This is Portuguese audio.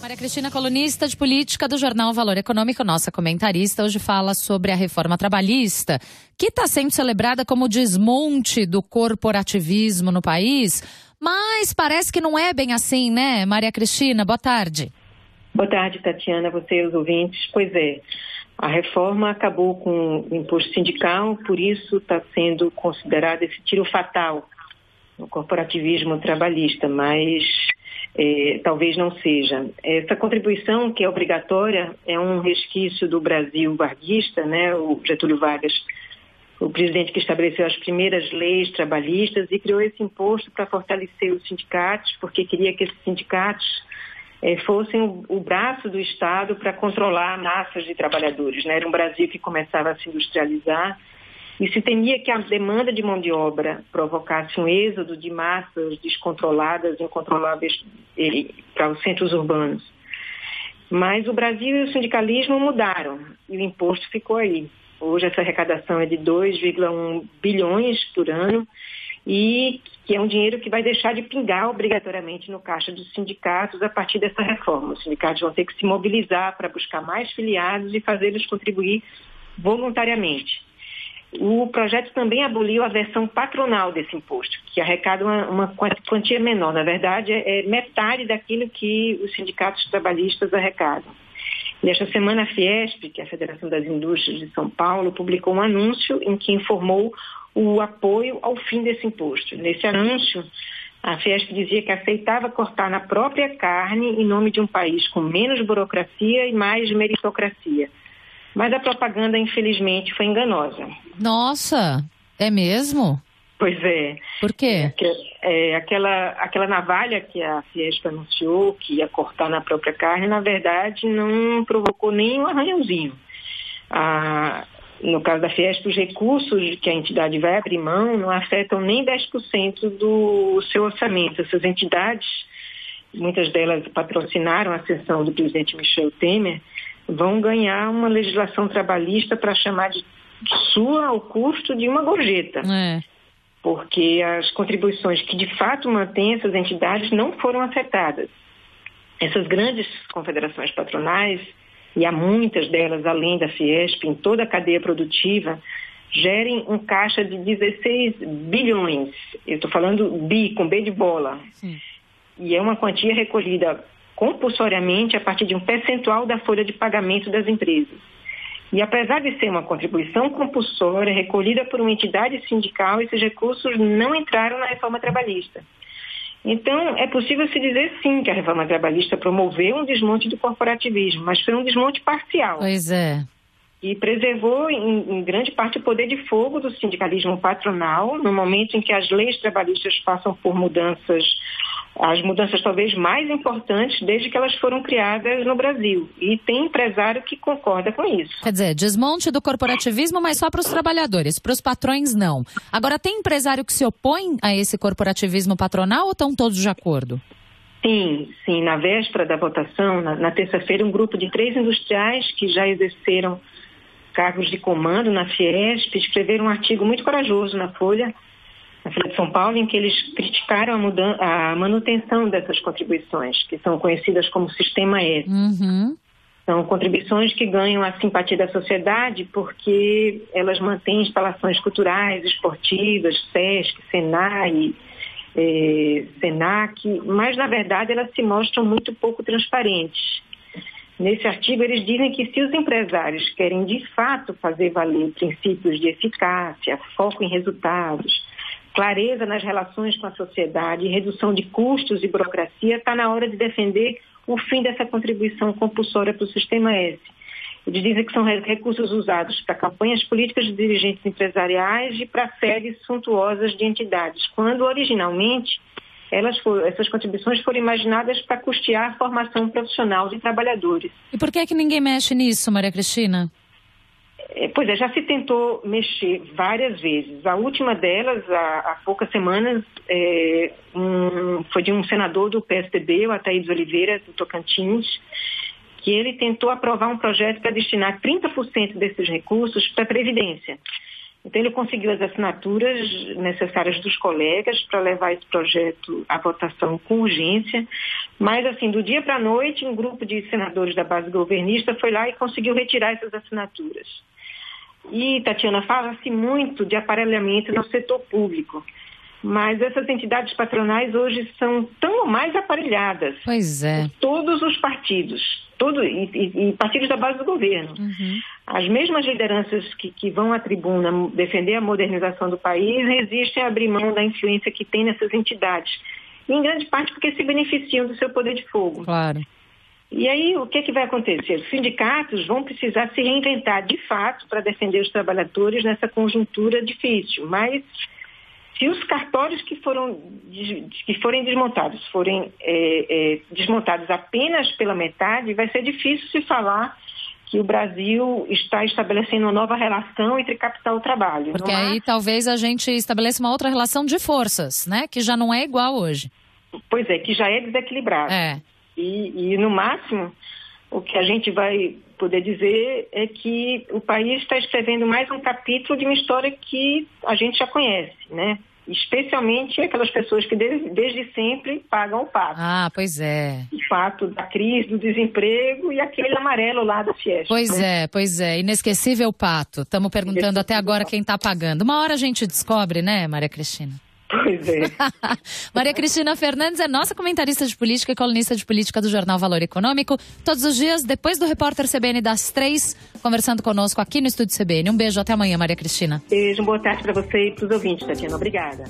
Maria Cristina, colunista de política do jornal Valor Econômico, nossa comentarista, hoje fala sobre a reforma trabalhista, que está sendo celebrada como desmonte do corporativismo no país, mas parece que não é bem assim, né, Maria Cristina? Boa tarde. Boa tarde, Tatiana, você e os ouvintes. Pois é, a reforma acabou com o imposto sindical, por isso está sendo considerado esse tiro fatal no corporativismo trabalhista, mas talvez não seja. Essa contribuição, que é obrigatória, é um resquício do Brasil varguista, né? O Getúlio Vargas, o presidente que estabeleceu as primeiras leis trabalhistas e criou esse imposto para fortalecer os sindicatos, porque queria que esses sindicatos fossem o braço do Estado para controlar massas de trabalhadores, né? Era um Brasil que começava a se industrializar e se temia que a demanda de mão de obra provocasse um êxodo de massas descontroladas, incontroláveis para os centros urbanos. Mas o Brasil e o sindicalismo mudaram e o imposto ficou aí. Hoje essa arrecadação é de 2,1 bilhões por ano e que é um dinheiro que vai deixar de pingar obrigatoriamente no caixa dos sindicatos a partir dessa reforma. Os sindicatos vão ter que se mobilizar para buscar mais filiados e fazê-los contribuir voluntariamente. O projeto também aboliu a versão patronal desse imposto, que arrecada uma quantia menor. Na verdade, é metade daquilo que os sindicatos trabalhistas arrecadam. Nesta semana, a Fiesp, que é a Federação das Indústrias de São Paulo, publicou um anúncio em que informou o apoio ao fim desse imposto. Nesse anúncio, a Fiesp dizia que aceitava cortar na própria carne em nome de um país com menos burocracia e mais meritocracia. Mas a propaganda, infelizmente, foi enganosa. Nossa, é mesmo? Pois é. Por quê? Aquela navalha que a Fiesp anunciou que ia cortar na própria carne, na verdade, não provocou nem um arranhãozinho. No caso da Fiesp, os recursos que a entidade vai abrir mão não afetam nem 10% do seu orçamento. Essas entidades, muitas delas patrocinaram a sessão do presidente Michel Temer, vão ganhar uma legislação trabalhista para chamar de sua ao custo de uma gorjeta. Porque as contribuições que de fato mantêm essas entidades não foram afetadas. Essas grandes confederações patronais, e há muitas delas além da Fiesp, em toda a cadeia produtiva, gerem um caixa de 16 bilhões. Eu estou falando bi, com B de bola. Sim. E é uma quantia recolhida compulsoriamente a partir de um percentual da folha de pagamento das empresas. E apesar de ser uma contribuição compulsória recolhida por uma entidade sindical, esses recursos não entraram na reforma trabalhista. Então, é possível se dizer sim que a reforma trabalhista promoveu um desmonte do corporativismo, mas foi um desmonte parcial. Pois é. E preservou em grande parte o poder de fogo do sindicalismo patronal, no momento em que as leis trabalhistas passam por mudanças, as mudanças talvez mais importantes desde que elas foram criadas no Brasil. E tem empresário que concorda com isso. Quer dizer, desmonte do corporativismo, mas só para os trabalhadores, para os patrões não. Agora, tem empresário que se opõe a esse corporativismo patronal ou estão todos de acordo? Sim. Na véspera da votação, na terça-feira, um grupo de 3 industriais que já exerceram cargos de comando na Fiesp escreveram um artigo muito corajoso na Folha de São Paulo, em que eles criticaram a manutenção dessas contribuições, que são conhecidas como Sistema S. São contribuições que ganham a simpatia da sociedade porque elas mantêm instalações culturais, esportivas, SESC, SENAI, SENAC, mas na verdade elas se mostram muito pouco transparentes. Nesse artigo, eles dizem que se os empresários querem, de fato, fazer valer princípios de eficácia, foco em resultados, clareza nas relações com a sociedade, redução de custos e burocracia, está na hora de defender o fim dessa contribuição compulsória para o Sistema S. Eles dizem que são recursos usados para campanhas políticas de dirigentes empresariais e para sedes suntuosas de entidades, quando, originalmente, essas contribuições foram imaginadas para custear a formação profissional de trabalhadores. E por que ninguém mexe nisso, Maria Cristina? Pois é, já se tentou mexer várias vezes. A última delas, há poucas semanas, foi de um senador do PSDB, o Ataídes Oliveira, do Tocantins, que ele tentou aprovar um projeto para destinar 30% desses recursos para a Previdência. Então, ele conseguiu as assinaturas necessárias dos colegas para levar esse projeto à votação com urgência, Mas, assim, do dia para a noite, um grupo de senadores da base governista foi lá e conseguiu retirar essas assinaturas. E, Tatiana, fala-se muito de aparelhamento no setor público, mas essas entidades patronais hoje são tão mais aparelhadas. Pois é. Por todos os partidos, e partidos da base do governo. Uhum. As mesmas lideranças que vão à tribuna defender a modernização do país resistem a abrir mão da influência que tem nessas entidades, em grande parte porque se beneficiam do seu poder de fogo. Claro. E aí, o que vai acontecer? Os sindicatos vão precisar se reinventar, de fato, para defender os trabalhadores nessa conjuntura difícil. Mas, se os cartórios que forem desmontados forem desmontados apenas pela metade, vai ser difícil se falar que o Brasil está estabelecendo uma nova relação entre capital e trabalho. Porque aí talvez a gente estabeleça uma outra relação de forças, né? Que já não é igual hoje. Pois é, que já é desequilibrado. E no máximo, o que a gente vai poder dizer é que o país está escrevendo mais um capítulo de uma história que a gente já conhece, né? Especialmente aquelas pessoas que desde sempre pagam o pato. Ah, pois é. O fato da crise, do desemprego e aquele amarelo lá da Fiesp. Pois é. Inesquecível pato. Estamos perguntando até agora quem está pagando. Uma hora a gente descobre, né, Maria Cristina? Pois é. Maria Cristina Fernandes é nossa comentarista de política e colunista de política do Jornal Valor Econômico. Todos os dias, depois do Repórter CBN das 3, conversando conosco aqui no Estúdio CBN. Um beijo, até amanhã, Maria Cristina. Beijo, boa tarde para você e para os ouvintes, Tatiana. Obrigada.